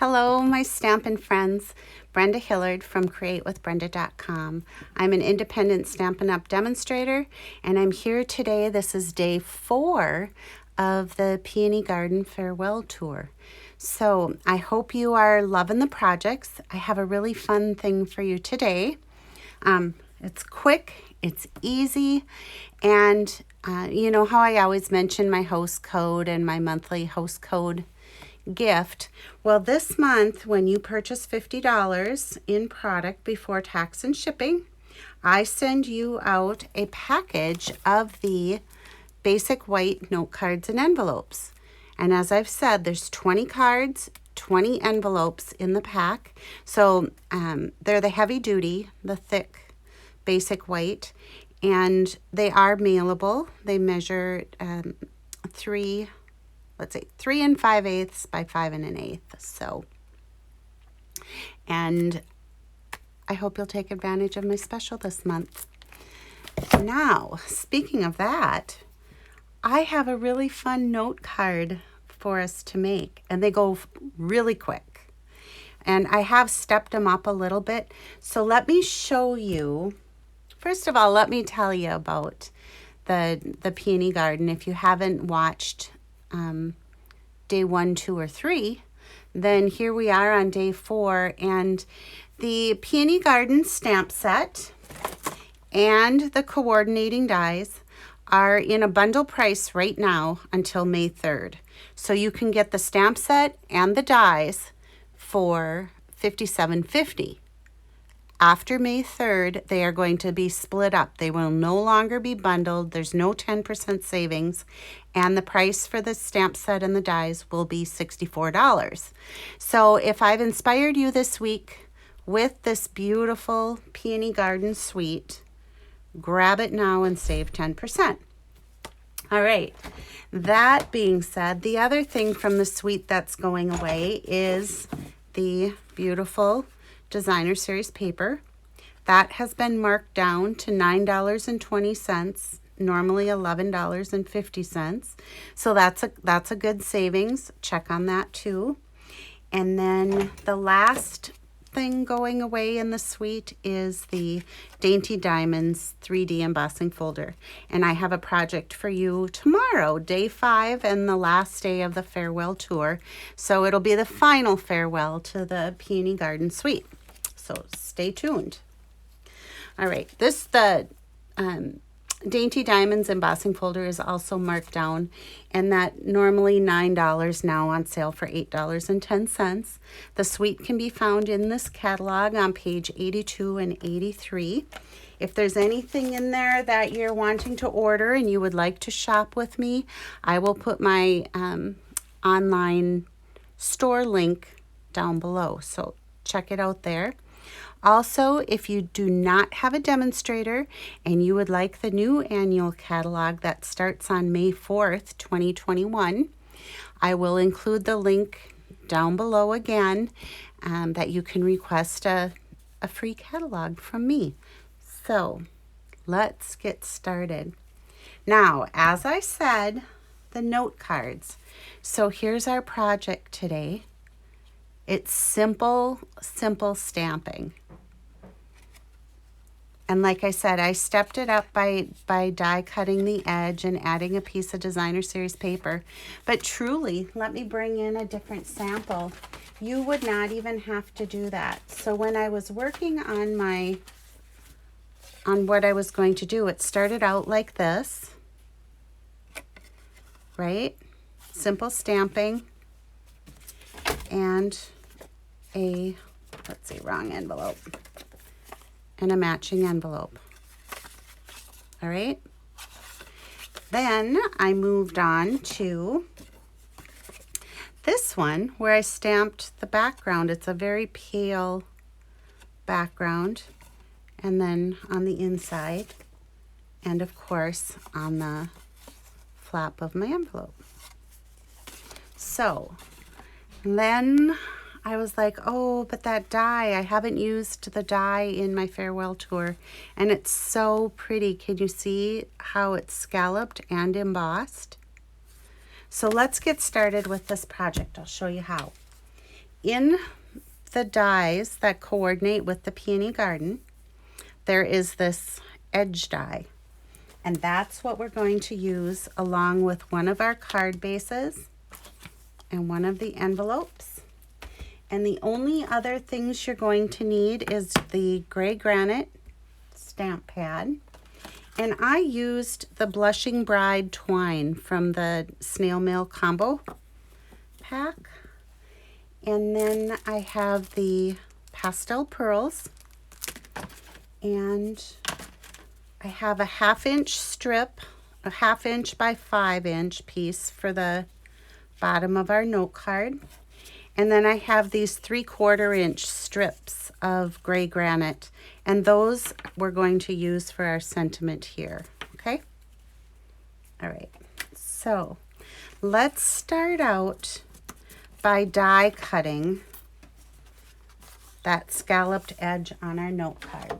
Hello, my Stampin' friends. Brenda Hillard from createwithbrenda.com. I'm an independent Stampin' Up! Demonstrator, and I'm here today. This is day 4 of the Peony Garden Farewell Tour. So I hope you are loving the projects. I have a really fun thing for you today. It's quick, it's easy, and you know how I always mention my host code and my monthly host code gift. Well, this month, when you purchase $50 in product before tax and shipping, I send you out a package of the basic white note cards and envelopes. And as I've said, there's 20 cards, 20 envelopes in the pack. So they're the heavy duty, the thick basic white, and they are mailable. They measure 3 5/8 by 5 1/8. So, and I hope you'll take advantage of my special this month. Now, speaking of that, I have a really fun note card for us to make, and they go really quick. And I have stepped them up a little bit. So let me show you. First of all, let me tell you about the Peony Garden. If you haven't watched day 1, 2, or 3, then here we are on day 4, and the Peony Garden stamp set and the coordinating dies are in a bundle price right now until May 3rd. So you can get the stamp set and the dies for $57.50. After May 3rd, they are going to be split up. They will no longer be bundled. There's no 10% savings. And the price for the stamp set and the dies will be $64. So if I've inspired you this week with this beautiful Peony Garden suite, grab it now and save 10%. All right. That being said, the other thing from the suite that's going away is the beautiful Designer Series paper. That has been marked down to $9.20, normally $11.50. So that's a good savings. Check on that too. And then the last thing going away in the suite is the Dainty Diamonds 3D embossing folder. And I have a project for you tomorrow, day 5 and the last day of the farewell tour. So it'll be the final farewell to the Peony Garden suite. So stay tuned. All right, the Dainty Diamonds embossing folder is also marked down, and that normally $9 now on sale for $8.10. The suite can be found in this catalog on page 82 and 83. If there's anything in there that you're wanting to order and you would like to shop with me, I will put my online store link down below. So check it out there. Also, if you do not have a demonstrator and you would like the new annual catalog that starts on May 4th, 2021, I will include the link down below again that you can request a free catalog from me. So let's get started. Now, as I said, the note cards. So here's our project today. It's simple stamping. And like I said, I stepped it up by die cutting the edge and adding a piece of Designer Series paper. But truly, let me bring in a different sample. You would not even have to do that. So when I was working on what I was going to do, it started out like this, right? Simple stamping and wrong envelope. And a matching envelope. All right. Then I moved on to this one where I stamped the background. It's a very pale background. And then on the inside, and of course on the flap of my envelope. So then I was like, oh, but that die, I haven't used the die in my farewell tour, and it's so pretty. Can you see how it's scalloped and embossed? So let's get started with this project. I'll show you how. in the dies that coordinate with the Peony Garden, there is this edge die. And that's what we're going to use along with one of our card bases and one of the envelopes. And the only other things you're going to need is the gray granite stamp pad. And I used the Blushing Bride twine from the Snail Mail combo pack. And then I have the Pastel Pearls. And I have a 1/2 inch strip, a 1/2 inch by 5 inch piece for the bottom of our note card. And then I have these 3/4 inch strips of gray granite, and those we're going to use for our sentiment here, okay? All right, so let's start out by die cutting that scalloped edge on our note card.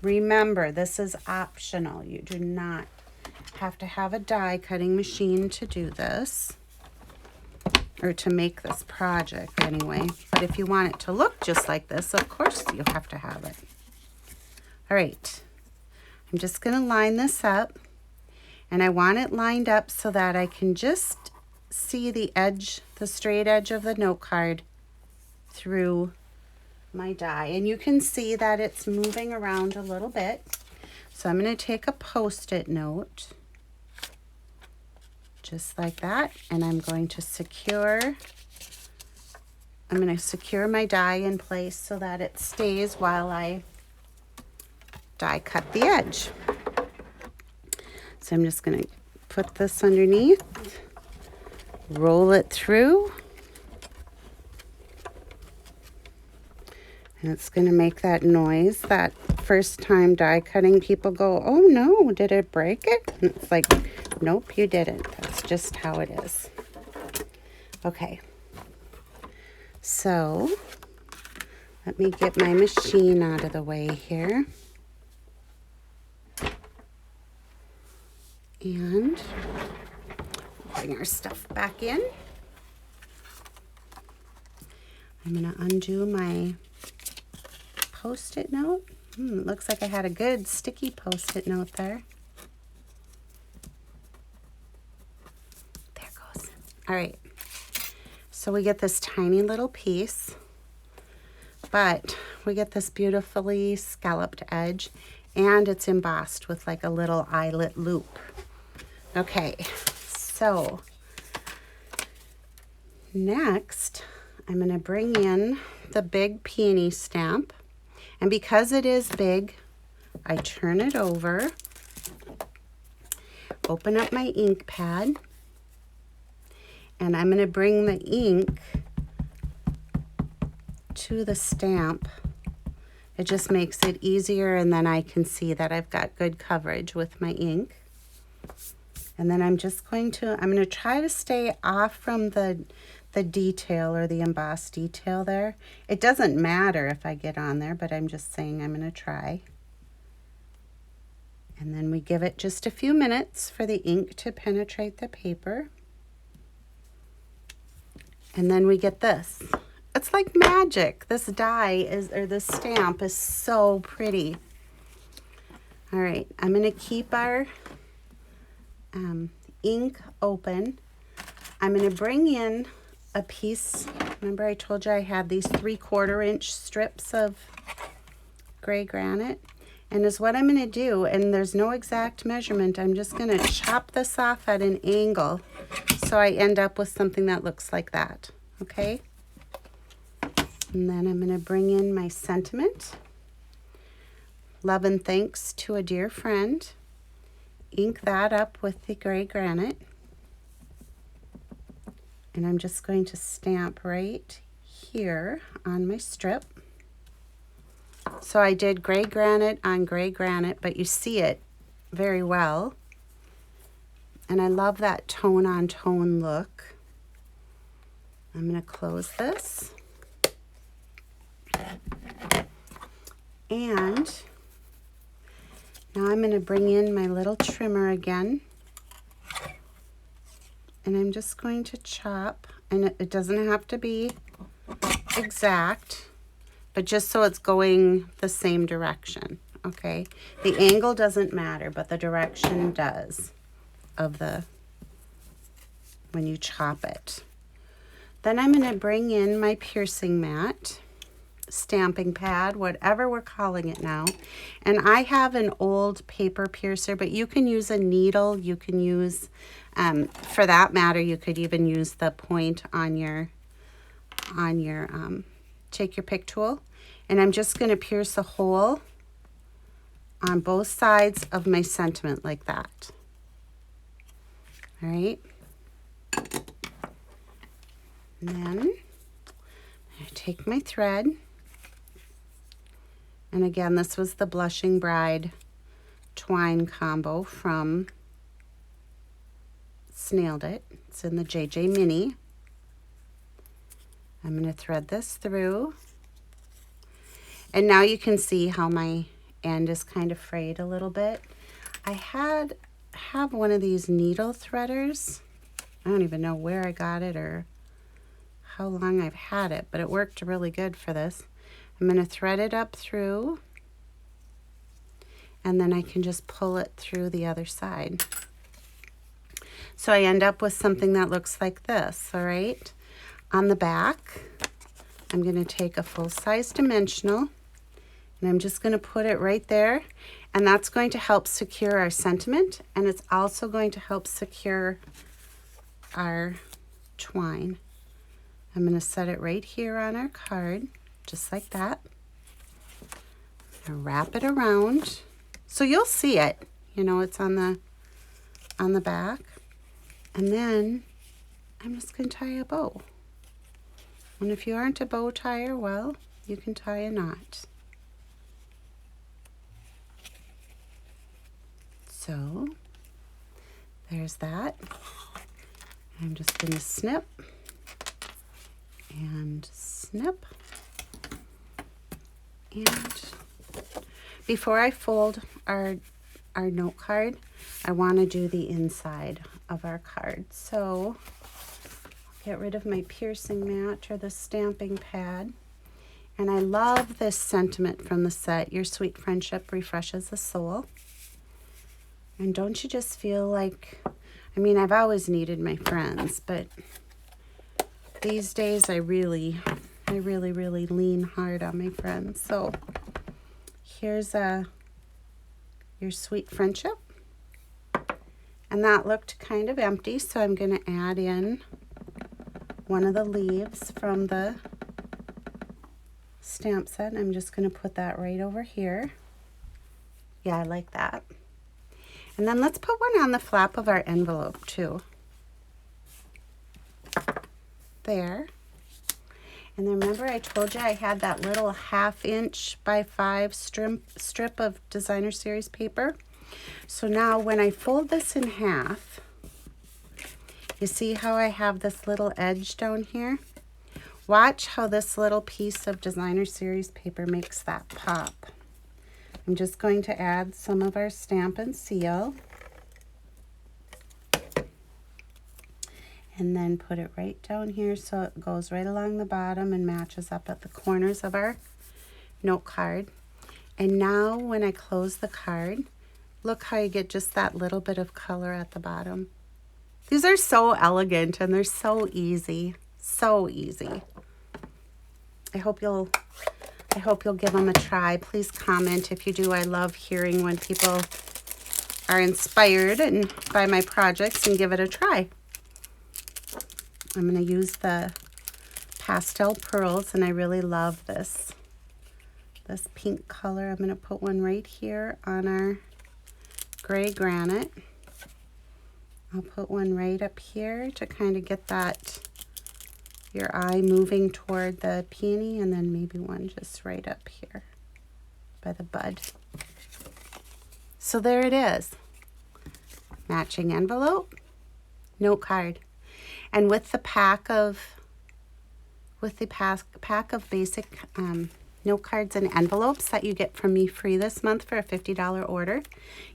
Remember, this is optional. You do not have to have a die cutting machine to do this, or to make this project anyway. But if you want it to look just like this, of course you have to have it. All right, I'm just going to line this up, and I want it lined up so that I can just see the edge, the straight edge of the note card through my die. And you can see that it's moving around a little bit. So I'm going to take a Post-it note, just like that, and I'm going to secure my die in place so that it stays while I die cut the edge. So I'm just going to put this underneath, roll it through, and it's going to make that noise that first time die cutting people go, oh no, did it break it? And it's like, nope, you didn't. That's just how it is. Okay, so let me get my machine out of the way here. And bring our stuff back in. I'm going to undo my Post-it note. Looks like I had a good sticky Post-it note there. There it goes. All right. So we get this tiny little piece, but we get this beautifully scalloped edge, and it's embossed with like a little eyelet loop. Okay, so next I'm going to bring in the big Peony Stamp. And because it is big, I turn it over, open up my ink pad, and I'm going to bring the ink to the stamp. It just makes it easier, and then I can see that I've got good coverage with my ink. And then I'm going to try to stay off from the detail or the embossed detail there. It doesn't matter if I get on there, but I'm just saying I'm going to try. And then we give it just a few minutes for the ink to penetrate the paper. And then we get this. It's like magic. This die or this stamp is so pretty. All right, I'm going to keep our ink open. I'm going to bring in a piece. Remember I told you I had these 3/4 inch strips of gray granite, and is what I'm going to do, and there's no exact measurement, I'm just going to chop this off at an angle so I end up with something that looks like that. Okay, and then I'm going to bring in my sentiment. Love and thanks to a dear friend. Ink that up with the gray granite. And I'm just going to stamp right here on my strip. So I did gray granite on gray granite, but you see it very well. And I love that tone on tone look. I'm going to close this. And now I'm going to bring in my little trimmer again. And I'm just going to chop, and it doesn't have to be exact, but just so it's going the same direction, okay? The angle doesn't matter, but the direction does of the, when you chop it. Then I'm going to bring in my piercing mat, stamping pad, whatever we're calling it now. And I have an old paper piercer, but you can use a needle. You can use, for that matter, you could even use the point on your take your pick tool. And I'm just going to pierce a hole on both sides of my sentiment like that. All right. And then I take my thread. And again, this was the Blushing Bride twine combo from Snailed It. It's in the JJ Mini. I'm going to thread this through. And now you can see how my end is kind of frayed a little bit. I have one of these needle threaders. I don't even know where I got it or how long I've had it, but it worked really good for this. I'm going to thread it up through, and then I can just pull it through the other side. So I end up with something that looks like this, all right? On the back, I'm going to take a full-size dimensional, and I'm just going to put it right there, and that's going to help secure our sentiment, and it's also going to help secure our twine. I'm going to set it right here on our card, just like that. I'm going to wrap it around, so you'll see it. You know, it's on the back, and then I'm just going to tie a bow. And if you aren't a bow tire, well, you can tie a knot. So there's that. I'm just going to snip and snip. And before I fold our note card, I want to do the inside of our card. So get rid of my piercing mat or the stamping pad. And I love this sentiment from the set, Your Sweet Friendship Refreshes the Soul. And don't you just feel like, I mean, I've always needed my friends, but these days I really lean hard on my friends. So here's Your Sweet Friendship. And that looked kind of empty, so I'm going to add in one of the leaves from the stamp set. I'm just going to put that right over here. Yeah, I like that. And then let's put one on the flap of our envelope too. There. And then remember I told you I had that little 1/2 inch by 5 strip of Designer Series paper. So now when I fold this in half, you see how I have this little edge down here? Watch how this little piece of Designer Series paper makes that pop. I'm just going to add some of our Stampin' Seal. And then put it right down here so it goes right along the bottom and matches up at the corners of our note card. And now when I close the card, look how you get just that little bit of color at the bottom. These are so elegant and they're so easy. So easy. I hope you'll give them a try. Please comment if you do. I love hearing when people are inspired and by my projects and give it a try. I'm going to use the Pastel Pearls, and I really love this pink color. I'm going to put one right here on our gray granite. I'll put one right up here to kind of get that, your eye moving toward the peony, and then maybe one just right up here by the bud. So there it is. Matching envelope, note card. And with the pack of basic note cards and envelopes that you get from me free this month for a $50 order,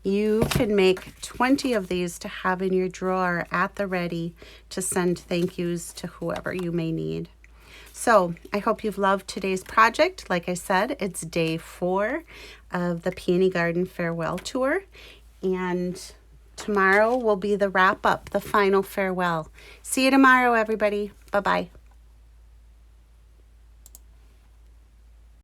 you can make 20 of these to have in your drawer at the ready to send thank yous to whoever you may need. So I hope you've loved today's project. Like I said, it's day 4 of the Peony Garden Farewell Tour. And tomorrow will be the wrap up, the final farewell. See you tomorrow, everybody. Bye-bye.